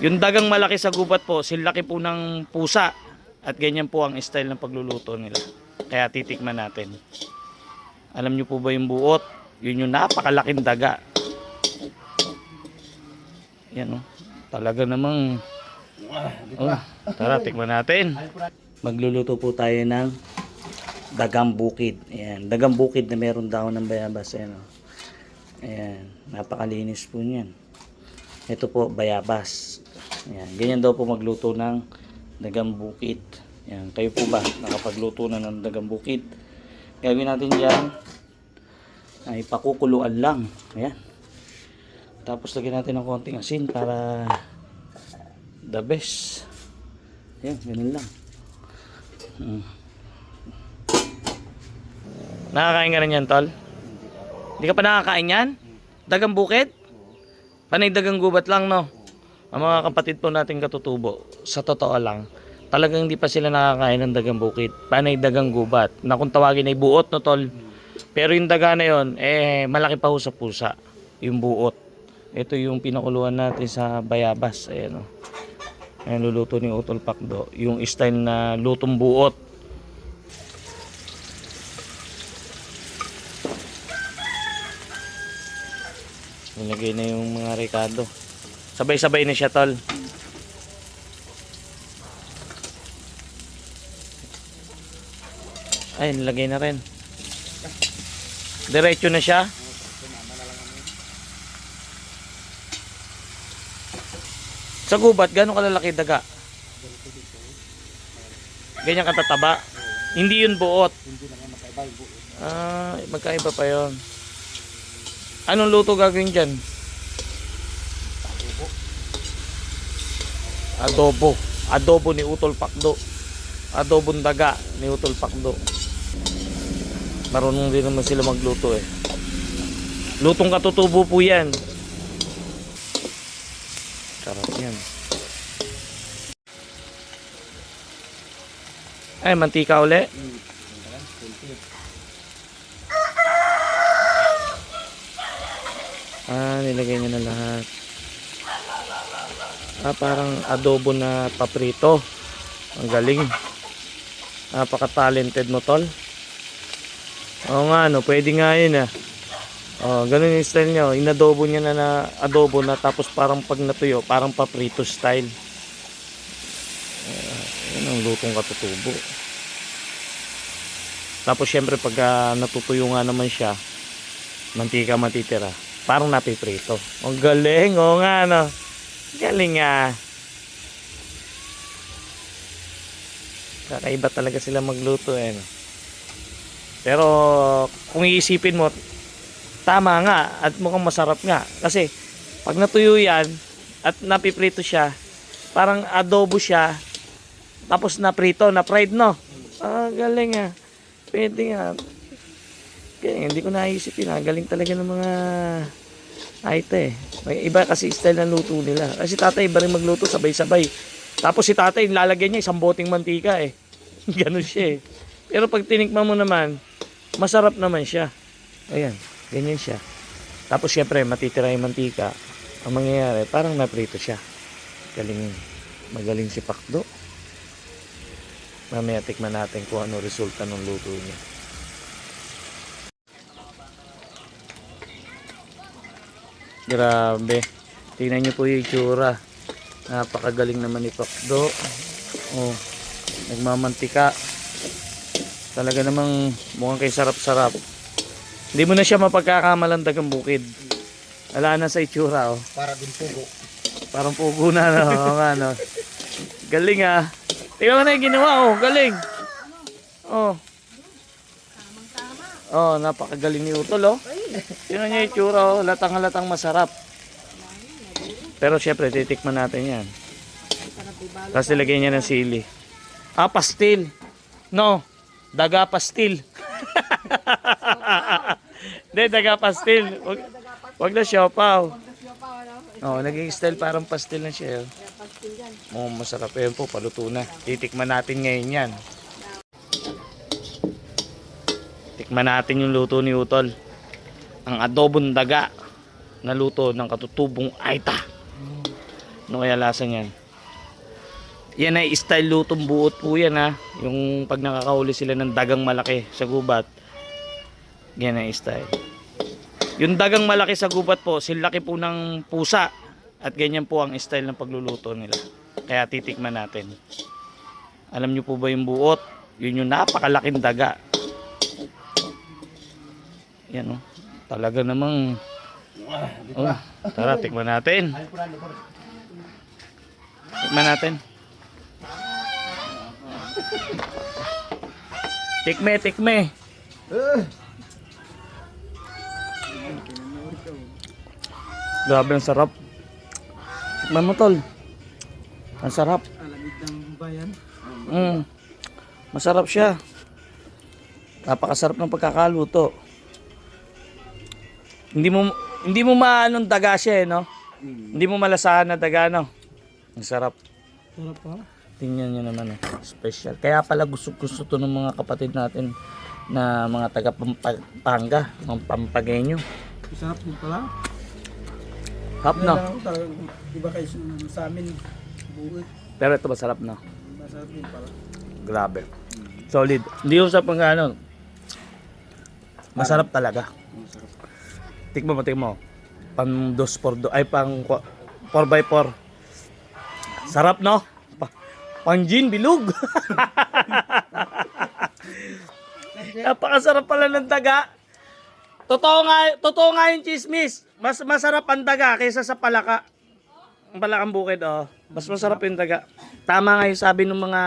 Yung dagang malaki sa gubat po, silaki po ng pusa. At ganyan po ang style ng pagluluto nila. Kaya titikman natin. Alam nyo po ba yung buot? Yun yung napakalaking daga. Yan oh. Talaga namang tara, tikman natin. Magluluto po tayo ng dagang bukid. Ayan, dagang bukid na meron daw ng bayabas. Ayan, oh. Ayan, napakalinis po niyan. Ito po, bayabas. Ayan, ganyan daw po magluto ng dagang bukid. Ayan, kayo po ba nakapagluto na ng dagang bukid? Gawin natin dyan ay pakukuluan lang. Ayan. Tapos lagyan natin ng konting asin para the best. Ayan, ganun lang. Nakakain ka rin yan, tol? Hindi ka pa nakakain yan? Dagang bukid? Panay dagang gubat lang, no? Ang mga kapatid po natin katutubo, sa totoo lang, talagang hindi pa sila nakakain ng dagang bukid. Panay dagang gubat. Na kung tawagin ay buot, no, tol? Pero yung daga na yun, malaki pa ho sa pusa. Yung buot. Ito yung pinakuluan natin sa bayabas. Ayan, o. Ayan, luluto ni Utol Pakdo. Yung style na lutong buot. Nilagay na yung mga rekado. Sabay-sabay na siya, tol. Ay, nilagay na rin. Diretso na siya. Sa gubat, gano'ng kalalaki daga? Ganyan katataba? Hindi yun buot. Ah, magkaiba pa yun. Anong luto gagawin dyan? Adobo. Adobo ni Utol Pakdo. Adobong daga ni Utol Pakdo. Marunong din naman sila magluto eh. Lutong katutubo po yan. Sarap yan. Ay, mantika uli. Nilagay niya na lahat. Parang adobo na paprito. Ang galing. Napaka-talented mo, tol. Oo nga, no. Pwede nga yun, ah. Oh, ganun yung style niya. Inadobo niya na adobo na tapos parang pag natuyo, parang paprito style. Yan ang lutong katutubo. Tapos syempre pag natutuyo nga naman siya, mantika matitira. Parang napiprito. Ang galing, oo nga, no. Galing nga. Kakaiba talaga sila magluto, eh, no? Pero kung iisipin mo, tama nga at mukhang masarap nga. Kasi pag natuyo yan at napiprito siya, parang adobo siya, tapos naprito, na-fried, no? Galing nga. Pwede nga. Kaya hindi ko naisipin, galing talaga ng mga aite. May iba kasi style ng luto nila. Kasi tatay iba rin magluto sabay-sabay. Tapos si tatay lalagyan niya isang boteng mantika eh. Ganun siya eh. Pero pag tinikman mo naman, masarap naman siya. Ayan, ganyan siya. Tapos syempre matitira yung mantika. Ang mangyayari, parang naprito siya. Galing, magaling si Pakdo. Mamaya tikman natin kung ano resulta ng luto niya. Grabe. Tingnan niyo po yung itsura. Napakagaling naman ni Pakdo. Oh, nagmamantika. Talaga namang mukhang kay sarap-sarap. Hindi mo na siya mapagkakamalan dagang bukid. Wala na sa itsura, oh. Para din pugo. Parang pugo na, no? Oo nga, no? Galing, ah. Tingnan mo na yung ginawa, oh. Galing. Oh. Oh, napakagaling ni Utol, oh. Tingnan niya yung itsura, oh. Latang-latang masarap. Pero syempre, titikman natin yan. Tapos ilagay niya ng sili. Pastil. No. Daga pastil. Hindi, daga pastil. Wag na siopaw. Oh, naging style parang pastil na siya. Oh, masarap yan po, paluto na. Titikman natin ngayon yan. Tikman natin yung luto ni Utol. Ang adobong daga na luto ng katutubong aita. Ano kaya lasa niyan? Yan ay style lutong buot po yan ha. Yung pag nakakahuli sila ng dagang malaki sa gubat. Yan ay style. Yung dagang malaki sa gubat po, silaki po ng pusa. At ganyan po ang style ng pagluluto nila. Kaya titikman natin. Alam nyo po ba yung buot? Yun yung napakalaking daga. Yan o. Talaga namang... Oh, tara, tikman natin. Tikman natin. Tikme. Grabe, ang sarap. Tikman mo, tol. Ang sarap. Alamig ng bayan. Masarap siya. Napakasarap ng pagkakaluto. Hindi mo maanong daga siya, no? Hindi mo malasahan na daga, no? Ang sarap. Sarap pa. Tingnan nyo naman, special. Kaya pala gusto to ng mga kapatid natin na mga taga Pampanga, mga Pampagenyo. Sarap din pala. Hap, no? Iba kayo sa amin. Buot. Pero ito masarap, no? Masarap din pala. Grabe. Solid. Hindi yung sa pang ano. Masarap talaga. Masarap. Tikmo mo. Pang 2x2, ay pang 4x4. Sarap, no? Pang gin, bilog. Napakasarap pala ng daga. Totoo nga yung chismis. Mas masarap ang daga kaysa sa palaka. Ang palakang bukid, oh. Mas masarap yung daga. Tama nga yung sabi ng mga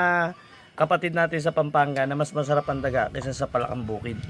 kapatid natin sa Pampanga na mas masarap ang daga kaysa sa palakang bukid.